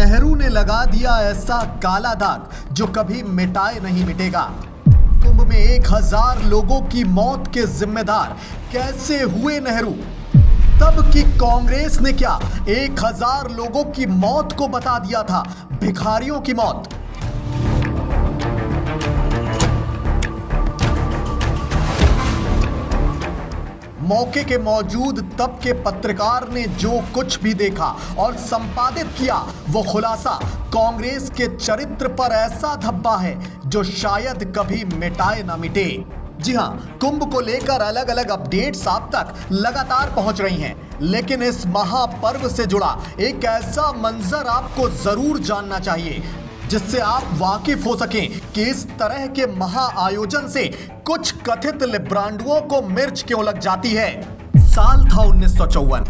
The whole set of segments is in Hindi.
नेहरू ने लगा दिया ऐसा काला दाग जो कभी मिटाए नहीं मिटेगा। कुंभ में 1000 लोगों की मौत के जिम्मेदार कैसे हुए नेहरू? तब की कांग्रेस ने क्या 1000 लोगों की मौत को बता दिया था भिखारियों की मौत? मौके के मौजूद तब के पत्रकार ने जो कुछ भी देखा और संपादित किया वो खुलासा कांग्रेस के चरित्र पर ऐसा धब्बा है जो शायद कभी मिटाए ना मिटे। जी हां, कुंभ को लेकर अलग अलग अपडेट्स आप तक लगातार पहुंच रही हैं, लेकिन इस महापर्व से जुड़ा एक ऐसा मंजर आपको जरूर जानना चाहिए जिससे आप वाकिफ हो सकें कि इस तरह के महा आयोजन से कुछ कथित लिब्रांडुओं को मिर्च क्यों लग जाती है। साल था 1954,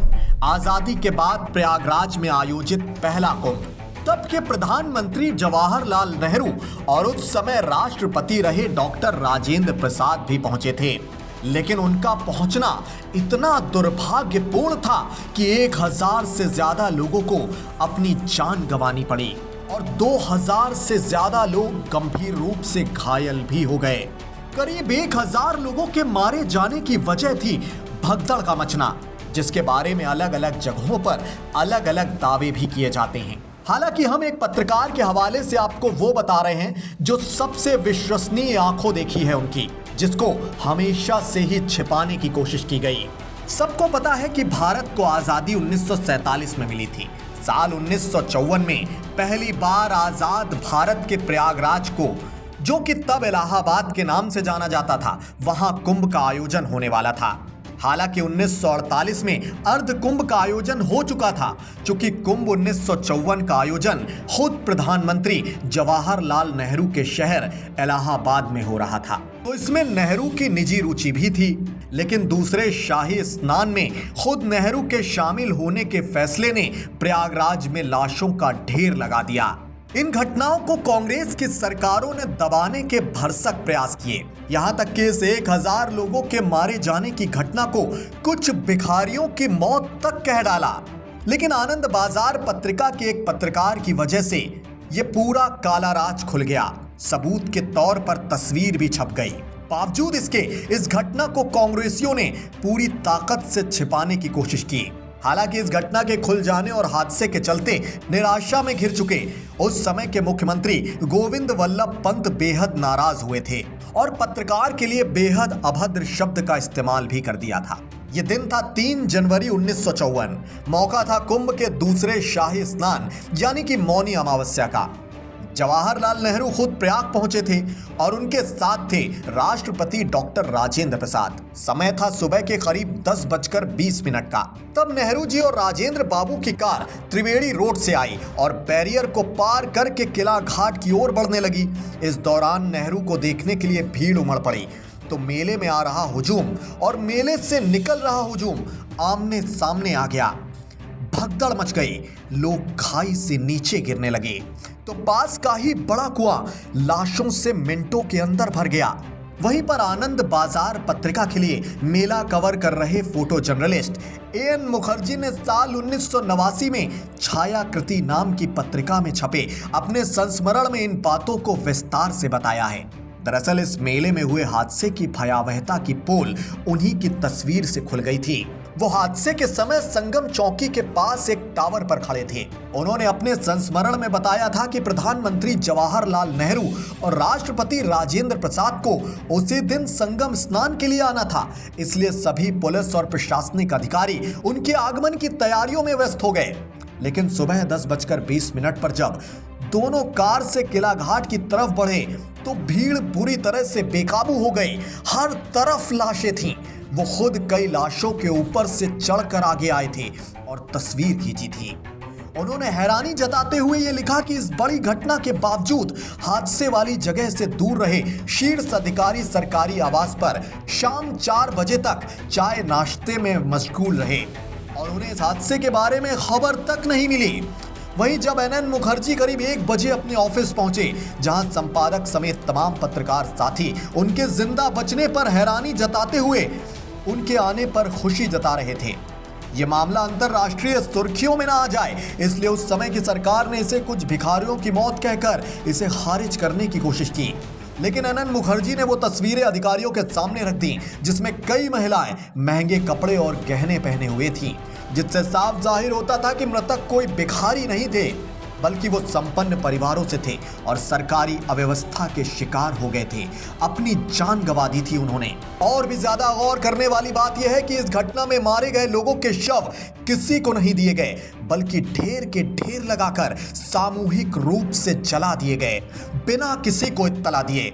आजादी के बाद प्रयागराज में आयोजित पहला कुंभ। तब के प्रधानमंत्री जवाहरलाल नेहरू और उस समय राष्ट्रपति रहे डॉक्टर राजेंद्र प्रसाद भी पहुंचे थे, लेकिन उनका पहुंचना इतना दुर्भाग्यपूर्ण था कि 1000 से ज्यादा लोगों को अपनी जान गंवानी पड़ी और 2000 से ज्यादा लोग गंभीर रूप से घायल भी हो गए। करीब 1000 लोगों के मारे जाने की वजह थी भगदड़ का मचना, जिसके बारे में अलग अलग जगहों पर अलग अलग दावे भी किए जाते हैं। हालांकि हम एक पत्रकार के हवाले से आपको वो बता रहे हैं जो सबसे विश्वसनीय आंखों देखी है उनकी, जिसको हमेशा से ही छिपाने की कोशिश की गई। सबको पता है कि भारत को आजादी 1947 में मिली थी। साल 1954 में पहली बार आजाद भारत के प्रयागराज को, जो कि तब इलाहाबाद के नाम से जाना जाता था, वहां कुंभ का आयोजन होने वाला था। हालांकि 1948 में अर्ध कुंभ का आयोजन हो चुका था, क्योंकि कुंभ 1954 का आयोजन खुद प्रधानमंत्री जवाहरलाल नेहरू के शहर इलाहाबाद में हो रहा था, तो इसमें नेहरू की निजी रुचि भी थी। लेकिन दूसरे शाही स्नान में खुद नेहरू के शामिल होने के फैसले ने प्रयागराज में लाशों का ढेर लगा दिया। इन घटनाओं को कांग्रेस की सरकारों ने दबाने के भरसक प्रयास किए, यहां तक कि इस 1000 लोगों के मारे जाने की घटना को कुछ भिखारियों की मौत तक कह डाला। लेकिन आनंद बाजार पत्रिका के एक पत्रकार की वजह से यह पूरा काला राज खुल गया। सबूत के तौर पर तस्वीर भी छप गई। बावजूद इसके इस घटना को कांग्रेसियों ने पूरी ताकत से छिपाने की कोशिश की। हालांकि इस घटना के खुल जाने और हादसे के चलते निराशा में घिर चुके उस समय के मुख्यमंत्री गोविंद वल्लभ पंत बेहद नाराज हुए थे और पत्रकार के लिए बेहद अभद्र शब्द का इस्तेमाल भी कर दिया था। यह दिन था 3 जनवरी 1954। मौका था कुंभ के दूसरे शाही स्नान यानी कि मौनी अमावस्या का। जवाहरलाल नेहरू खुद प्रयाग पहुंचे थे और उनके साथ थे राष्ट्रपति डॉक्टर राजेंद्र प्रसाद। समय था सुबह के करीब 10:20 का। तब नेहरू जी और राजेंद्र बाबू की कार त्रिवेणी रोड से आई और बैरियर को पार करके किला घाट की ओर बढ़ने लगी। इस दौरान नेहरू को देखने के लिए भीड़ उमड़ पड़ी, तो मेले में आ रहा हुजूम और मेले से निकल रहा हुजूम आमने सामने आ गया। भगदड़ मच गई, लोग खाई से नीचे गिरने लगे, तो पास का ही बड़ा कुआं लाशों से मिनटों के अंदर भर गया। वहीं पर आनंद बाजार पत्रिका के लिए मेला कवर कर रहे फोटो जर्नलिस्ट एएन मुखर्जी ने साल 1989 में छायाकृति नाम की पत्रिका में छपे अपने संस्मरण में इन बातों को विस्तार से बताया है। दरअसल इस मेले में हुए हादसे की भयावहता की पोल उन्हीं की तस्वीर से खुल गई थी। वो हादसे के समय संगम चौकी के पास एक टावर पर खड़े थे। उन्होंने अपने संस्मरण में बताया था कि प्रधानमंत्री जवाहरलाल नेहरू और राष्ट्रपति राजेंद्र प्रसाद को उसी दिन संगम स्नान के लिए आना था, इसलिए सभी पुलिस और प्रशासनिक अधिकारी उनके आगमन की तैयारियों में व्यस्त हो गए। लेकिन सुबह 10:20 पर जब दोनों कार से किला घाट की तरफ बढ़े तो भीड़ बुरी तरह से बेकाबू हो गई। हर तरफ लाशें थीं। वो खुद कई लाशों के ऊपर से चढ़कर आगे आए थे और तस्वीर खींची थी। उन्होंने हैरानी जताते हुए ये लिखा कि इस बड़ी घटना के बावजूद हादसे वाली जगह से दूर रहे शीर्ष अधिकारी सरकारी आवास पर शाम 4 बजे तक चाय नाश्ते में मशगूल रहे और उन्हें इस हादसे के बारे में खबर तक नहीं मिली। वहीं जब एनएन मुखर्जी करीब 1 बजे अपने ऑफिस पहुंचे, जहां संपादक समेत तमाम पत्रकार साथी उनके जिंदा बचने पर हैरानी जताते हुए उनके आने पर खुशी जता रहे थे, ये मामला अंतरराष्ट्रीय सुर्खियों में ना आ जाए, इसलिए उस समय की सरकार ने इसे कुछ भिखारियों की मौत कहकर इसे खारिज करने की कोशिश की। लेकिन अनंत मुखर्जी ने वो तस्वीरें अधिकारियों के सामने रख दी जिसमें कई महिलाएं महंगे कपड़े और गहने पहने हुए थीं, जिससे साफ जाहिर होता था कि मृतक कोई भिखारी नहीं थे, बल्कि वो संपन्न परिवारों से थे और सरकारी अव्यवस्था के शिकार हो गए थे। अपनी जान गंवा दी थी उन्होंने। और भी ज्यादा गौर करने वाली बात यह है कि इस घटना में मारे गए लोगों के शव किसी को नहीं दिए गए, बल्कि ढेर के ढेर लगाकर सामूहिक रूप से जला दिए गए, बिना किसी को इत्तला दिए।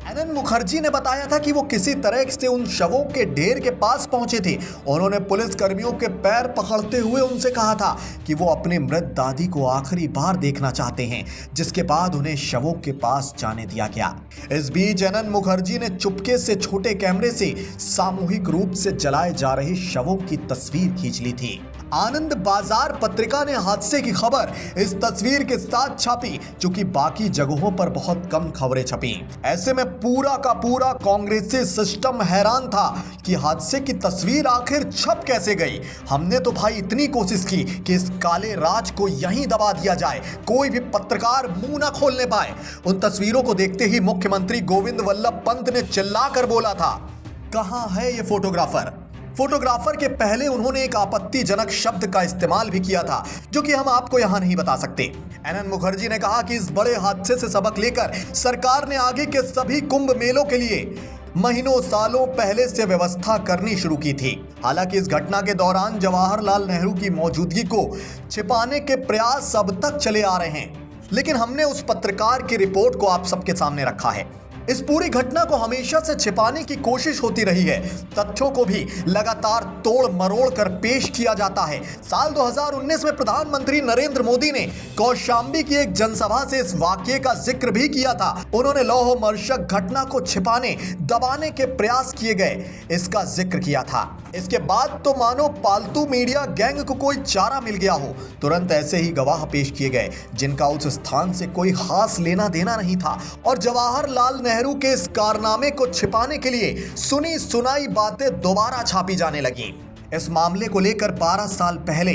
अनंत मुखर्जी ने बताया था कि वो किसी तरह से उन शवों के ढेर के पास पहुंचे थे। उन्होंने पुलिस कर्मियों के पैर पकड़ते हुए उनसे कहा था कि वो अपने मृत दादी को आखिरी बार देखना चाहते हैं, जिसके बाद उन्हें शवों के पास जाने दिया गया। इस बीच अनंत मुखर्जी ने चुपके से छोटे कैमरे से सामूहिक रूप से जलाए जा रहे शवों की तस्वीर खींच ली थी। आनंद बाजार पत्रिका ने हादसे की खबर इस तस्वीर के साथ छापी, चूंकि बाकी जगहों पर बहुत कम खबरें छपी। ऐसे में पूरा का पूरा कांग्रेसी सिस्टम हैरान था कि हादसे की तस्वीर आखिर छप कैसे गई। हमने तो भाई इतनी कोशिश की कि इस काले राज को यहीं दबा दिया जाए, कोई भी पत्रकार मुंह ना खोलने पाए। उन तस्वीरों को देखते ही मुख्यमंत्री गोविंद वल्लभ पंत ने चिल्लाकर बोला था, कहां है ये फोटोग्राफर। फोटोग्राफर के पहले उन्होंने एक आपत्तिजनक शब्द का इस्तेमाल भी किया था, जो कि हम आपको यहां नहीं बता सकते। अनंत मुखर्जी ने कहा कि इस बड़े हादसे से सबक लेकर सरकार ने आगे के सभी कुंभ मेलों के लिए महीनों सालों पहले से व्यवस्था करनी शुरू की थी। हालांकि इस घटना के दौरान जवाहरलाल नेहरू की मौजूदगी को छिपाने के प्रयास अब तक चले आ रहे हैं, लेकिन हमने उस पत्रकार की रिपोर्ट को आप सबके सामने रखा है। इस पूरी घटना को हमेशा से छिपाने की कोशिश होती रही है। तथ्यों को भी लगातार तोड़ मरोड़ कर पेश किया जाता है। साल 2019 में प्रधानमंत्री नरेंद्र मोदी ने कौशांबी की एक जनसभा से इस वाकये का जिक्र भी किया था। उन्होंने लौहमर्शक घटना को छिपाने दबाने के प्रयास किए गए, इसका जिक्र किया था। इसके बाद तो मानो पालतू मीडिया गैंग को कोई चारा मिल गया हो। तुरंत ऐसे ही गवाह पेश किए गए जिनका उस स्थान से कोई खास लेना देना नहीं था, और जवाहरलाल नेहरू के इस कारनामे को छिपाने के लिए सुनी सुनाई बातें दोबारा छापी जाने लगी। इस मामले को लेकर 12 साल पहले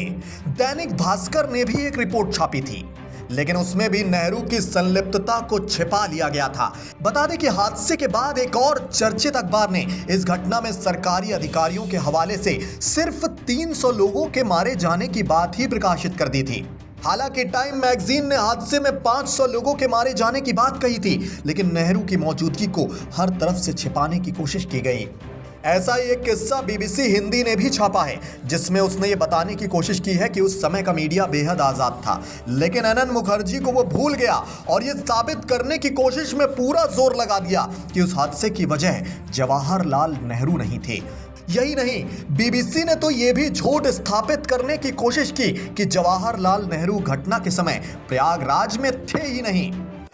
दैनिक भास्कर ने भी एक रिपोर्ट छापी थी, लेकिन उसमें भी नेहरू की संलिप्तता को छिपा लिया गया था। बता दें कि हादसे के बाद एक और चर्चित अखबार ने इस घटना में सरकारी अधिकारियों के हवाले से सिर्फ 300 लोगों के मारे जाने की बात ही प्रकाशित कर दी थी। हालांकि टाइम मैगजीन ने हादसे में 500 लोगों के मारे जाने की बात कही थी, लेकिन नेहरू की मौजूदगी को हर तरफ से छिपाने की कोशिश की गई। ऐसा ही एक किस्सा बीबीसी हिंदी ने भी छापा है, जिसमें उसने ये बताने की कोशिश की है कि उस समय का मीडिया बेहद आजाद था, लेकिन अनंत मुखर्जी को वो भूल गया और ये साबित करने की कोशिश में पूरा जोर लगा दिया कि उस हादसे की वजह जवाहरलाल नेहरू नहीं थे। यही नहीं, बीबीसी ने तो ये भी झूठ स्थापित करने की कोशिश की कि जवाहरलाल नेहरू घटना के समय प्रयागराज में थे ही नहीं।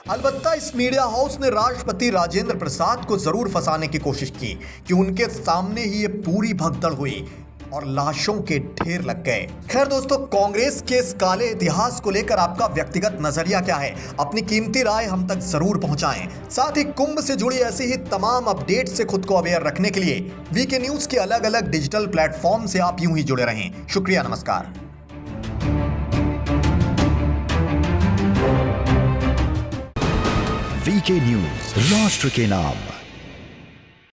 अलबत्ता इस मीडिया हाउस ने राष्ट्रपति राजेंद्र प्रसाद को जरूर फंसाने की कोशिश की कि उनके सामने ही ये पूरी भगदड़ हुई और लाशों के ढेर लग गए। खैर दोस्तों, कांग्रेस के इस काले इतिहास को लेकर आपका व्यक्तिगत नजरिया क्या है? अपनी कीमती राय हम तक जरूर पहुंचाएं। साथ ही कुंभ से जुड़ी ऐसी ही तमाम अपडेट से खुद को अवेयर रखने के लिए वीके न्यूज के अलग अलग डिजिटल प्लेटफॉर्म से आप यूं ही जुड़े रहें। शुक्रिया, नमस्कार। वीके न्यूज, राष्ट्र के नाम।